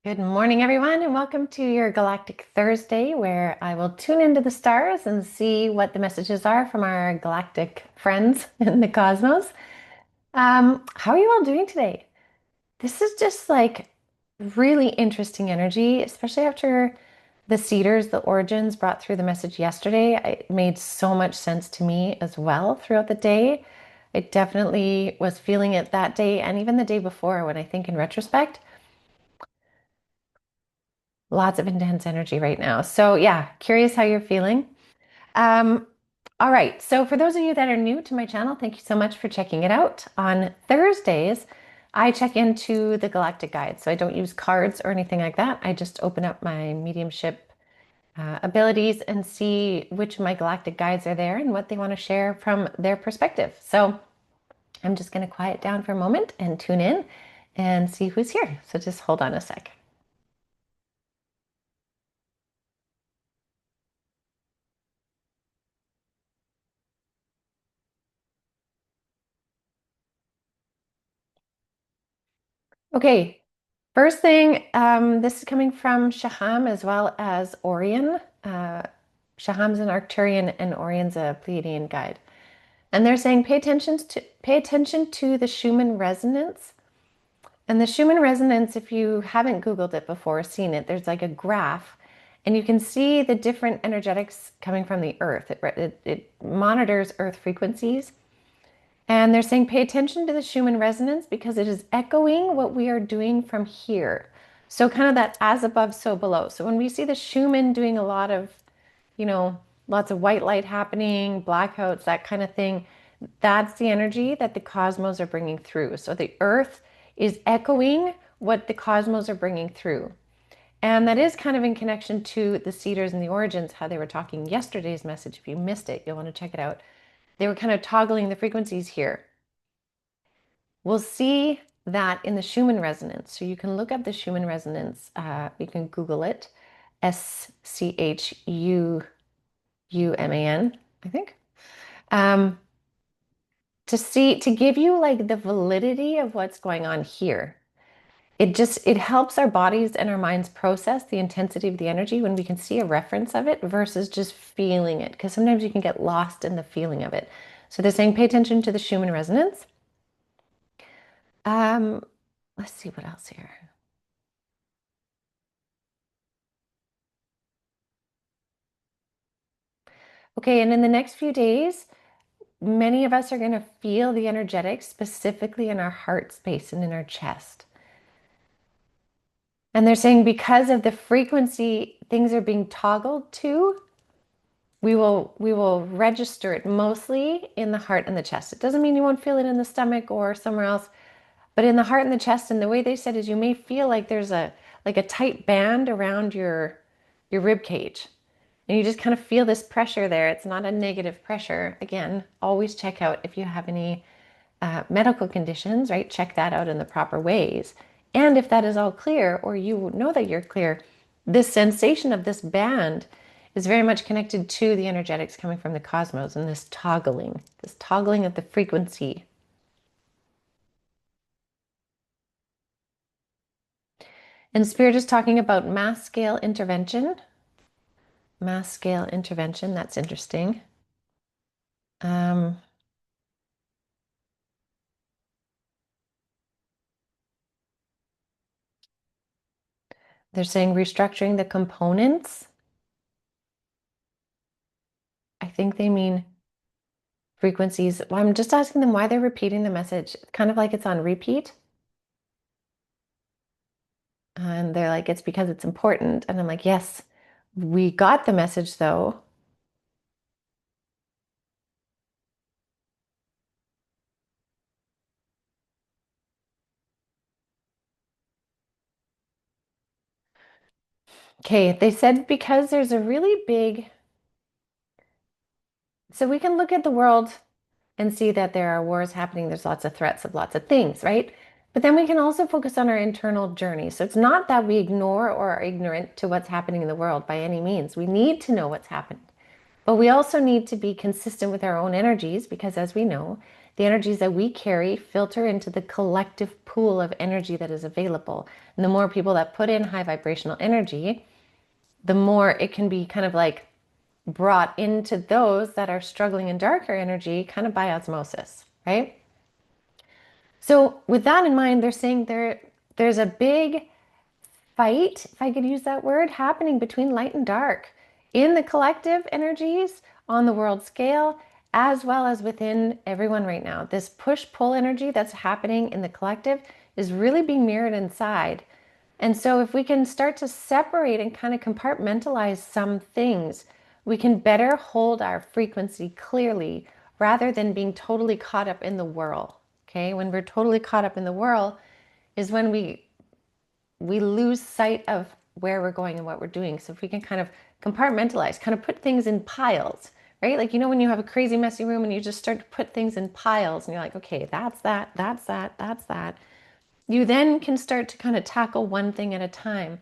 Good morning, everyone, and welcome to your Galactic Thursday, where I will tune into the stars and see what the messages are from our galactic friends in the cosmos. How are you all doing today? This is just like really interesting energy, especially after the Cedars, the Origins brought through the message yesterday. It made so much sense to me as well throughout the day. I definitely was feeling it that day and even the day before when I think in retrospect. Lots of intense energy right now. So, yeah, curious how you're feeling. Um, all right. So, for those of you that are new to my channel, thank you so much for checking it out. On Thursdays, I check into the Galactic Guide. So, I don't use cards or anything like that. I just open up my mediumship abilities and see which of my galactic guides are there and what they want to share from their perspective. So, I'm just going to quiet down for a moment and tune in and see who's here. So, just hold on a sec. Okay, first thing, this is coming from Shaham as well as Orion. Shaham's an Arcturian and Orion's a Pleiadian guide. And they're saying pay attention to the Schumann resonance. And the Schumann resonance, if you haven't Googled it before, seen it, there's like a graph, and you can see the different energetics coming from the Earth. It monitors Earth frequencies. And they're saying pay attention to the Schumann resonance because it is echoing what we are doing from here. So, kind of that as above, so below. So, when we see the Schumann doing a lot of, you know, lots of white light happening, blackouts, that kind of thing, that's the energy that the cosmos are bringing through. So, the earth is echoing what the cosmos are bringing through. And that is kind of in connection to the Cedars and the Origins, how they were talking yesterday's message. If you missed it, you'll want to check it out. They were kind of toggling the frequencies here. We'll see that in the Schumann resonance. So you can look up the Schumann resonance. You can Google it, Schumann, I think, um, to give you like the validity of what's going on here. It helps our bodies and our minds process the intensity of the energy when we can see a reference of it versus just feeling it, because sometimes you can get lost in the feeling of it. So they're saying pay attention to the Schumann resonance. Um, let's see what else here. Okay, and in the next few days, many of us are going to feel the energetics specifically in our heart space and in our chest. And they're saying because of the frequency things are being toggled to, we will register it mostly in the heart and the chest. It doesn't mean you won't feel it in the stomach or somewhere else, but in the heart and the chest. And the way they said is you may feel like there's a tight band around your rib cage. And you just kind of feel this pressure there. It's not a negative pressure. Again, always check out if you have any medical conditions, right? Check that out in the proper ways. And if that is all clear, or you know that you're clear, this sensation of this band is very much connected to the energetics coming from the cosmos and this toggling of the frequency. And Spirit is talking about mass scale intervention. Mass scale intervention, that's interesting. Um, they're saying restructuring the components. I think they mean frequencies. Well, I'm just asking them why they're repeating the message, kind of like it's on repeat. And they're like, it's because it's important. And I'm like, yes, we got the message though. Okay, they said because there's a really big, so we can look at the world and see that there are wars happening. There's lots of threats of lots of things, right? But then we can also focus on our internal journey. So it's not that we ignore or are ignorant to what's happening in the world by any means. We need to know what's happening. But we also need to be consistent with our own energies because, as we know, the energies that we carry filter into the collective pool of energy that is available. And the more people that put in high vibrational energy, the more it can be kind of like brought into those that are struggling in darker energy, kind of by osmosis, right? So with that in mind, they're saying there's a big fight, if I could use that word, happening between light and dark in the collective energies on the world scale, as well as within everyone right now. This push-pull energy that's happening in the collective is really being mirrored inside. And so if we can start to separate and kind of compartmentalize some things, we can better hold our frequency clearly rather than being totally caught up in the whirl. Okay, when we're totally caught up in the whirl is when we lose sight of where we're going and what we're doing. So if we can kind of compartmentalize, kind of put things in piles, right? Like, you know, when you have a crazy messy room and you just start to put things in piles and you're like, okay, that's that, that's that, that's that. You then can start to kind of tackle one thing at a time.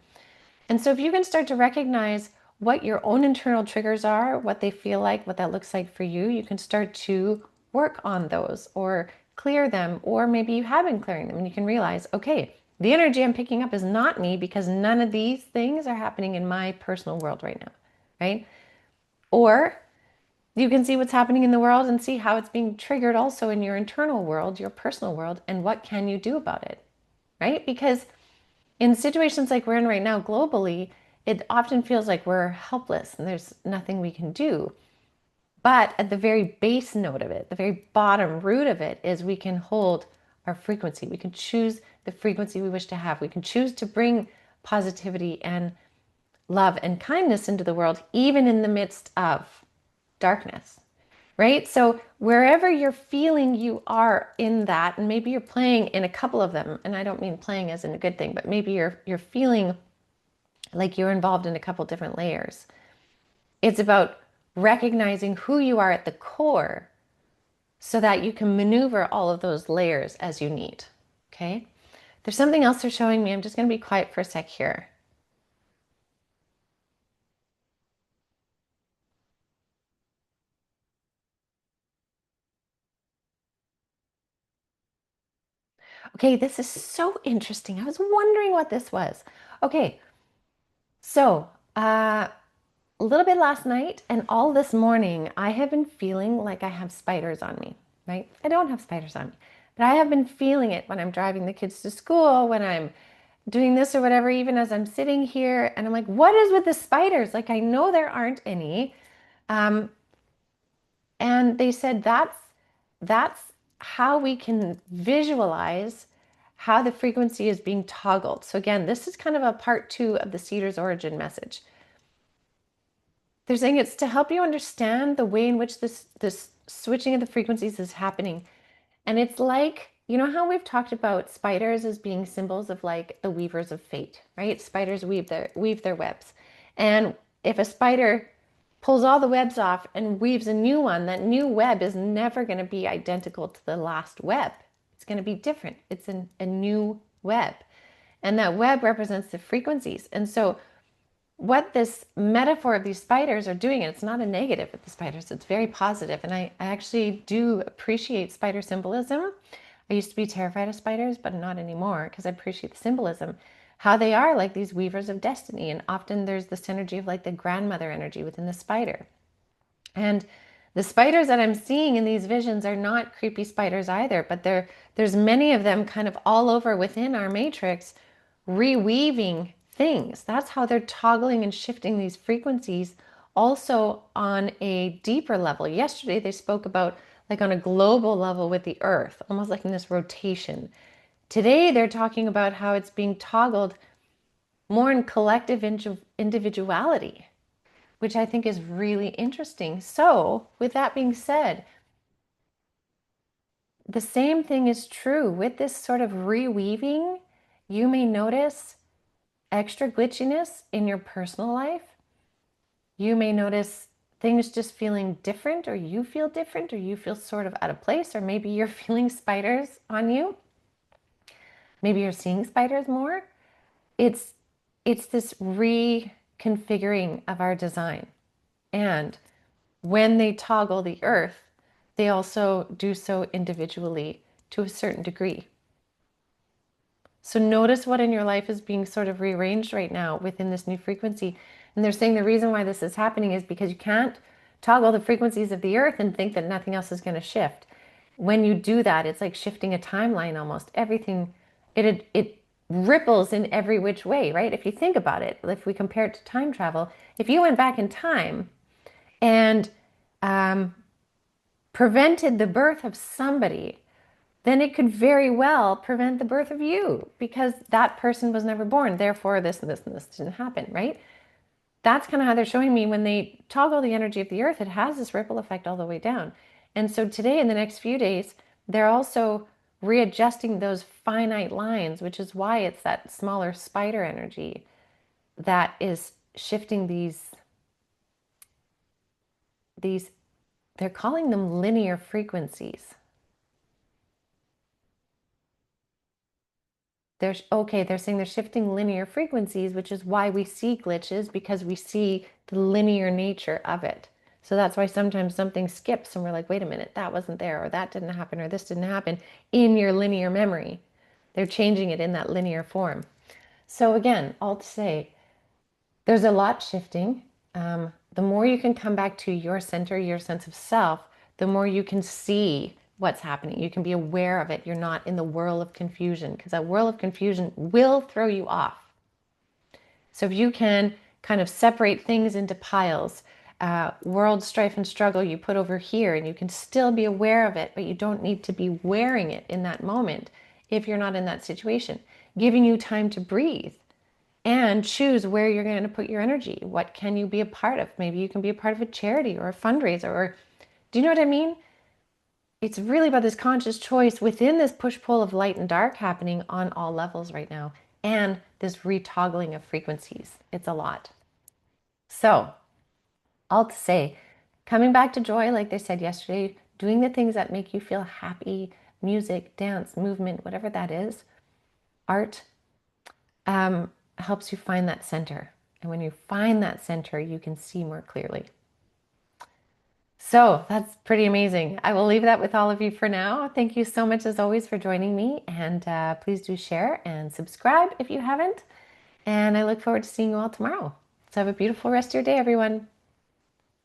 And so if you can start to recognize what your own internal triggers are, what they feel like, what that looks like for you, you can start to work on those or clear them, or maybe you have been clearing them and you can realize, okay, the energy I'm picking up is not me because none of these things are happening in my personal world right now, right? Or you can see what's happening in the world and see how it's being triggered also in your internal world, your personal world, and what can you do about it, right? Because in situations like we're in right now globally, it often feels like we're helpless and there's nothing we can do. But at the very base note of it, the very bottom root of it, is we can hold our frequency. We can choose the frequency we wish to have. We can choose to bring positivity and love and kindness into the world, even in the midst of darkness, right? So wherever you're feeling you are in that, and maybe you're playing in a couple of them, and I don't mean playing as in a good thing, but maybe you're feeling like you're involved in a couple different layers. It's about recognizing who you are at the core so that you can maneuver all of those layers as you need. Okay? There's something else they're showing me. I'm just going to be quiet for a sec here. Okay, this is so interesting. I was wondering what this was. Okay, so a little bit last night and all this morning, I have been feeling like I have spiders on me, right? I don't have spiders on me, but I have been feeling it when I'm driving the kids to school, when I'm doing this or whatever, even as I'm sitting here and I'm like, what is with the spiders? Like, I know there aren't any. Um, and they said that's how we can visualize how the frequency is being toggled. So again, this is kind of a part 2 of the Seeder's origin message. They're saying it's to help you understand the way in which this switching of the frequencies is happening. And it's like, you know how we've talked about spiders as being symbols of like the weavers of fate, right? Spiders weave their webs. And if a spider pulls all the webs off and weaves a new one, that new web is never going to be identical to the last web. It's going to be different. It's a new web. And that web represents the frequencies. And so what this metaphor of these spiders are doing, and it's not a negative with the spiders, it's very positive. And I actually do appreciate spider symbolism. I used to be terrified of spiders, but not anymore because I appreciate the symbolism. How they are like these weavers of destiny. And often there's this energy of like the grandmother energy within the spider. And the spiders that I'm seeing in these visions are not creepy spiders either, but there's many of them kind of all over within our matrix, reweaving things. That's how they're toggling and shifting these frequencies also on a deeper level. Yesterday they spoke about like on a global level with the earth, almost like in this rotation. Today they're talking about how it's being toggled more in collective individuality, which I think is really interesting. So with that being said, the same thing is true with this sort of reweaving. You may notice extra glitchiness in your personal life. You may notice things just feeling different, or you feel different, or you feel sort of out of place, or maybe you're feeling spiders on you. Maybe you're seeing spiders more. It's this reconfiguring of our design. And when they toggle the earth, they also do so individually to a certain degree. So notice what in your life is being sort of rearranged right now within this new frequency. And they're saying the reason why this is happening is because you can't toggle the frequencies of the earth and think that nothing else is going to shift. When you do that, it's like shifting a timeline almost. Everything, it ripples in every which way, right? If you think about it, if we compare it to time travel, if you went back in time and um, prevented the birth of somebody, then it could very well prevent the birth of you because that person was never born. Therefore, this and this and this didn't happen, right? That's kind of how they're showing me when they toggle the energy of the earth, it has this ripple effect all the way down. And so today, in the next few days, they're also readjusting those finite lines, which is why it's that smaller spider energy that is shifting these they're calling them linear frequencies. They're saying they're shifting linear frequencies, which is why we see glitches because we see the linear nature of it. So that's why sometimes something skips and we're like, wait a minute, that wasn't there, or that didn't happen, or this didn't happen in your linear memory. They're changing it in that linear form. So again, all to say, there's a lot shifting. The more you can come back to your center, your sense of self, the more you can see what's happening. You can be aware of it. You're not in the whirl of confusion because that whirl of confusion will throw you off. So if you can kind of separate things into piles, world strife and struggle you put over here, and you can still be aware of it, but you don't need to be wearing it in that moment if you're not in that situation, giving you time to breathe and choose where you're going to put your energy. What can you be a part of? Maybe you can be a part of a charity or a fundraiser, or do you know what I mean? It's really about this conscious choice within this push-pull of light and dark happening on all levels right now, and this retoggling of frequencies. It's a lot. So, all to say, coming back to joy, like they said yesterday, doing the things that make you feel happy, music, dance, movement, whatever that is, art, helps you find that center. And when you find that center, you can see more clearly. So that's pretty amazing. I will leave that with all of you for now. Thank you so much, as always, for joining me. And please do share and subscribe if you haven't. And I look forward to seeing you all tomorrow. So have a beautiful rest of your day, everyone.